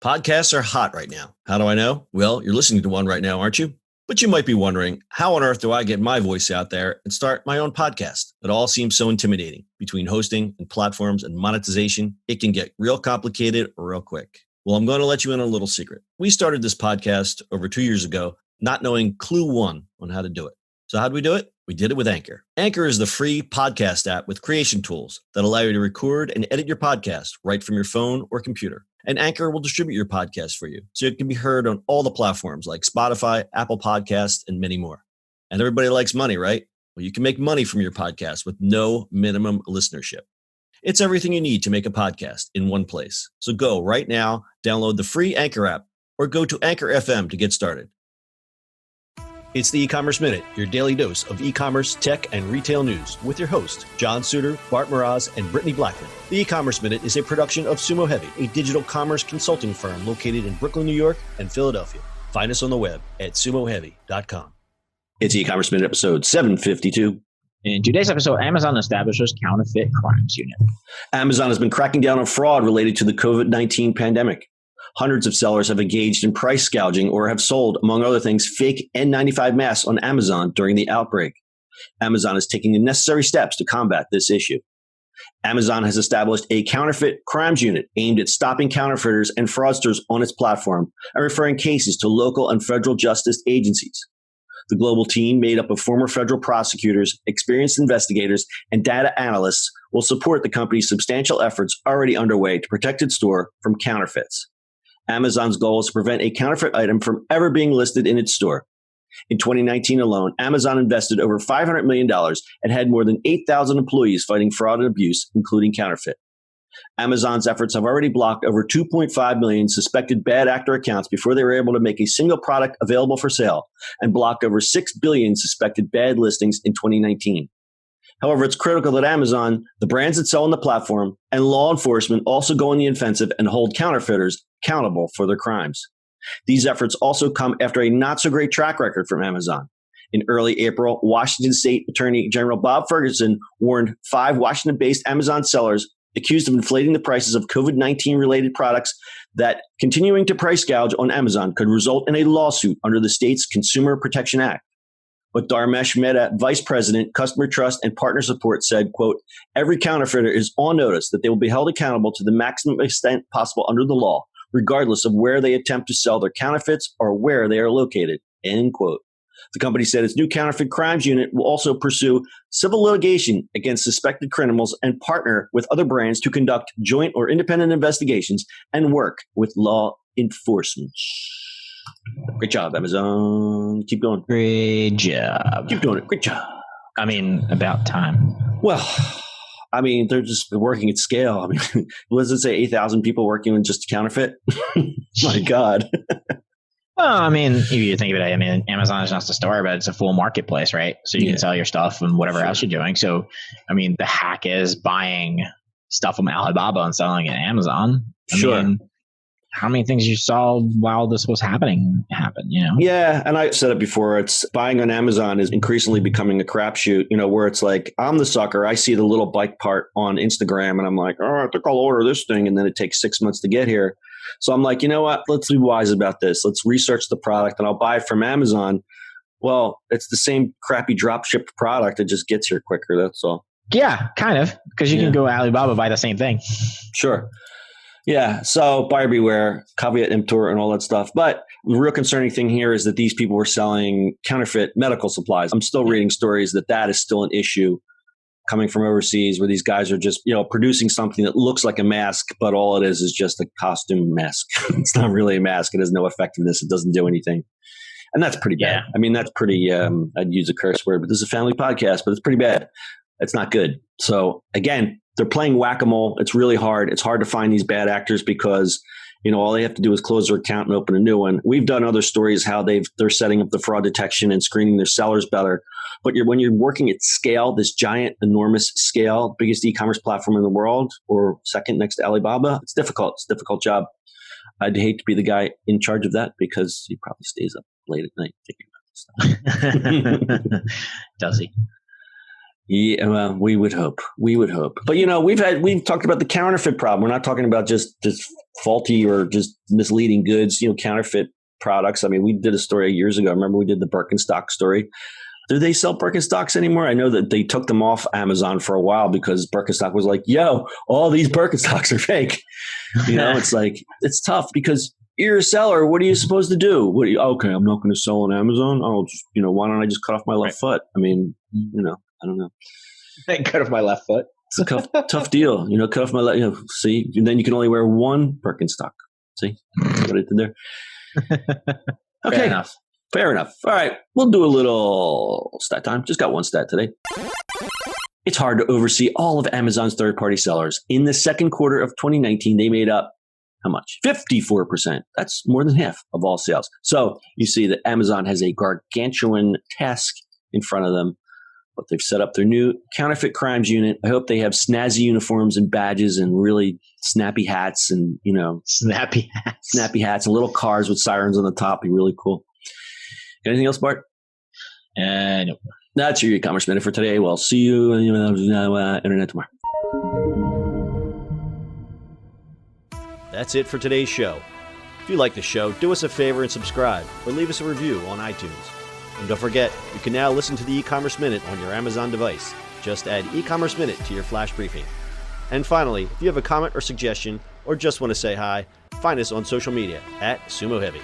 Podcasts are hot right now. How do I know? Well, you're listening to one right now, aren't you? But you might be wondering, how on earth do I get my voice out there and start my own podcast? It all seems so intimidating. Between hosting and platforms and monetization, it can get real complicated real quick. Well, I'm going to let you in on a little secret. We started this podcast over 2 years ago, not knowing clue one on how to do it. So how do we do it? We did it with Anchor. Anchor is the free podcast app with creation tools that allow you to record and edit your podcast right from your phone or computer. And Anchor will distribute your podcast for you, so it can be heard on all the platforms like Spotify, Apple Podcasts, and many more. And everybody likes money, right? Well, you can make money from your podcast with no minimum listenership. It's everything you need to make a podcast in one place. So go right now, download the free Anchor app, or go to Anchor FM to get started. It's the eCommerce Minute, your daily dose of e-commerce, tech, and retail news with your host, John Suder, Bart, Mroz, and Brittany Blackman. The eCommerce Minute is a production of SUMO Heavy, a digital commerce consulting firm located in Brooklyn, New York, and Philadelphia. Find us on the web at sumoheavy.com. It's eCommerce Minute episode 752. In today's episode, Amazon establishes Counterfeit crimes unit. Amazon has been cracking down on fraud related to the COVID-19 pandemic. Hundreds of sellers have engaged in price gouging or have sold, among other things, fake N95 masks on Amazon during the outbreak. Amazon is taking the necessary steps to combat this issue. Amazon has established a counterfeit crimes unit aimed at stopping counterfeiters and fraudsters on its platform and referring cases to local and federal justice agencies. The global team, made up of former federal prosecutors, experienced investigators, and data analysts, will support the company's substantial efforts already underway to protect its store from counterfeits. Amazon's goal is to prevent a counterfeit item from ever being listed in its store. In 2019 alone, Amazon invested over $500 million and had more than 8,000 employees fighting fraud and abuse, including counterfeit. Amazon's efforts have already blocked over 2.5 million suspected bad actor accounts before they were able to make a single product available for sale, and blocked over 6 billion suspected bad listings in 2019. However, it's critical that Amazon, the brands that sell on the platform, and law enforcement also go on the offensive and hold counterfeiters accountable for their crimes. These efforts also come after a not-so-great track record from Amazon. In early April, Washington State Attorney General Bob Ferguson warned 5 Washington-based Amazon sellers accused of inflating the prices of COVID-19-related products that continuing to price gouge on Amazon could result in a lawsuit under the state's Consumer Protection Act. But Dharmesh Mehta, Vice President, Customer Trust and Partner Support, said, quote, "Every counterfeiter is on notice that they will be held accountable to the maximum extent possible under the law, regardless of where they attempt to sell their counterfeits or where they are located," end quote. The company said its new counterfeit crimes unit will also pursue civil litigation against suspected criminals and partner with other brands to conduct joint or independent investigations and work with law enforcement. Great job, Amazon. Keep going. Great job. Keep doing it. Great job. I mean, about time. Well, I mean, they're just working at scale. I mean, what does it say? 8,000 people working on just counterfeit? My God. Well, I mean, if you think of it, I mean, Amazon is not just a store, but it's a full marketplace, right? So you can sell your stuff and whatever else you're doing. So, I mean, the hack is buying stuff from Alibaba and selling it at Amazon. I mean, how many things you saw while this was happening happened, you know? Yeah. And I said it before, it's buying on Amazon is increasingly becoming a crapshoot, you know, where it's like, I'm the sucker. I see the little bike part on Instagram and I'm like, oh, I think I'll order this thing. And then it takes 6 months to get here. So I'm like, you know what? Let's be wise about this. Let's research the product and I'll buy it from Amazon. Well, it's the same crappy drop shipped product. It just gets here quicker. That's all. Yeah, kind of. Because you can go Alibaba, buy the same thing. Sure. Yeah. So buyer beware, caveat emptor and all that stuff. But the real concerning thing here is that these people were selling counterfeit medical supplies. I'm still reading stories that is still an issue coming from overseas, where these guys are just, you know, producing something that looks like a mask, but all it is just a costume mask. It's not really a mask. It has no effectiveness. It doesn't do anything. And that's pretty bad. I mean, that's pretty, I'd use a curse word, but this is a family podcast, but it's pretty bad. It's not good. So again, they're playing whack-a-mole. It's really hard. It's hard to find these bad actors because, you know, all they have to do is close their account and open a new one. We've done other stories how they're setting up the fraud detection and screening their sellers better. But when you're working at scale, this giant, enormous scale, biggest e-commerce platform in the world, or second next to Alibaba, it's difficult. It's a difficult job. I'd hate to be the guy in charge of that because he probably stays up late at night thinking about this stuff. Does he? Yeah, well, we would hope. We would hope. But, we've talked about the counterfeit problem. We're not talking about just faulty or just misleading goods, counterfeit products. I mean, we did a story years ago. I remember we did the Birkenstock story. Do they sell Birkenstocks anymore? I know that they took them off Amazon for a while because Birkenstock was like, yo, all these Birkenstocks are fake. It's like, it's tough because you're a seller. What are you supposed to do? Okay, I'm not going to sell on Amazon. I'll just, why don't I just cut off my left foot? I mean, I don't know. Cut off my left foot. It's a tough deal. Cut off my left, see, and then you can only wear one Birkenstock. See what I did there? Okay. Fair enough. All right. We'll do a little stat time. Just got one stat today. It's hard to oversee all of Amazon's third-party sellers. In the second quarter of 2019, they made up how much? 54%. That's more than half of all sales. So you see that Amazon has a gargantuan task in front of them, but they've set up their new counterfeit crimes unit. I hope they have snazzy uniforms and badges and really snappy hats and, snappy hats and little cars with sirens on the top. Be really cool. Anything else, Bart? No. That's your e-commerce minute for today. We'll see you on internet tomorrow. That's it for today's show. If you like the show, do us a favor and subscribe or leave us a review on iTunes. And don't forget, you can now listen to the e-commerce minute on your Amazon device. Just add e-commerce minute to your flash briefing. And finally, if you have a comment or suggestion or just want to say hi, find us on social media at SUMO Heavy.